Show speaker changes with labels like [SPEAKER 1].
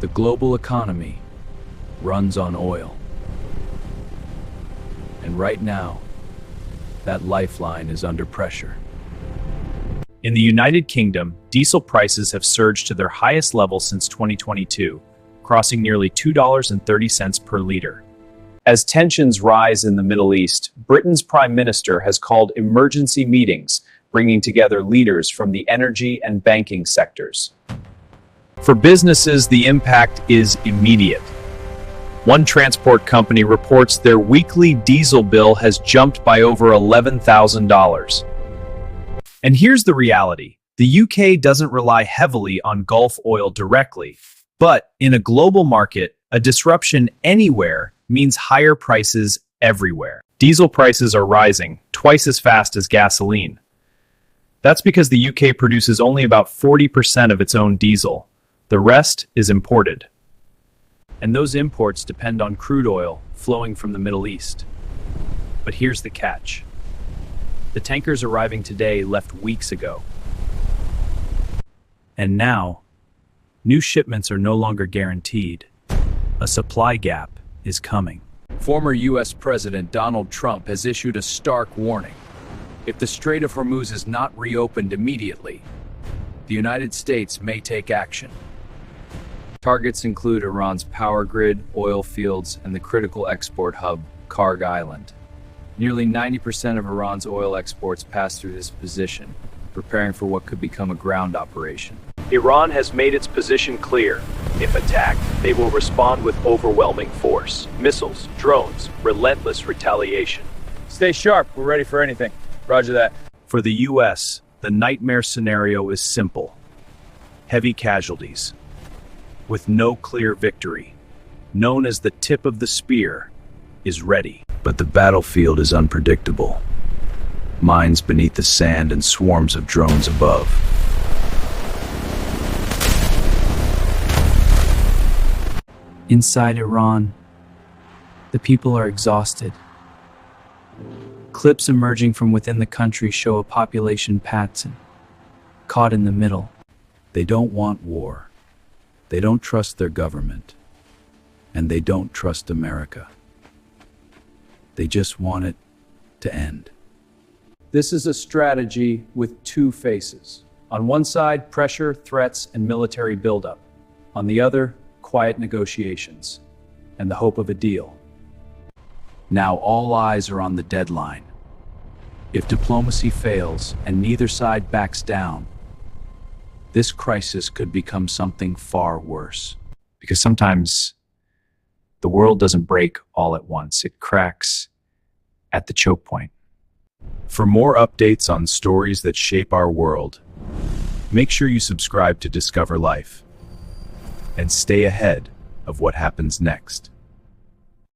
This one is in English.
[SPEAKER 1] The global economy runs on oil. And right now, that lifeline is under pressure.
[SPEAKER 2] In the United Kingdom, diesel prices have surged to their highest level since 2022, crossing nearly $2.30 per liter. As tensions rise in the Middle East, Britain's Prime Minister has called emergency meetings, bringing together leaders from the energy and banking sectors. For businesses, the impact is immediate. One transport company reports their weekly diesel bill has jumped by over $11,000. And here's the reality. The UK doesn't rely heavily on Gulf oil directly, but in a global market, a disruption anywhere means higher prices everywhere. Diesel prices are rising twice as fast as gasoline. That's because the UK produces only about 40% of its own diesel. The rest is imported. And those imports depend on crude oil flowing from the Middle East. But here's the catch. The tankers arriving today left weeks ago. And now, new shipments are no longer guaranteed. A supply gap is coming.
[SPEAKER 1] Former U.S. President Donald Trump has issued a stark warning. If the Strait of Hormuz is not reopened immediately, the United States may take action. Targets include Iran's power grid, oil fields, and the critical export hub, Karg Island. Nearly 90% of Iran's oil exports pass through this position, preparing for what could become a ground operation.
[SPEAKER 2] Iran has made its position clear. If attacked, they will respond with overwhelming force. Missiles, drones, relentless retaliation.
[SPEAKER 3] Stay sharp. We're ready for anything. Roger that.
[SPEAKER 2] For the U.S., the nightmare scenario is simple. Heavy casualties, with no clear victory, known as the tip of the spear, is ready.
[SPEAKER 1] But the battlefield is unpredictable. Mines beneath the sand and swarms of drones above. Inside Iran, the people are exhausted. Clips emerging from within the country show a population pattern, caught in the middle. They don't want war. They don't trust their government. And they don't trust America. They just want it to end. This is a strategy with two faces. On one side, pressure, threats, and military buildup. On the other, quiet negotiations and the hope of a deal. Now all eyes are on the deadline. If diplomacy fails and neither side backs down, this crisis could become something far worse.
[SPEAKER 2] Because sometimes the world doesn't break all at once. It cracks at the choke point. For more updates on stories that shape our world, make sure you subscribe to Discover Life and stay ahead of what happens next.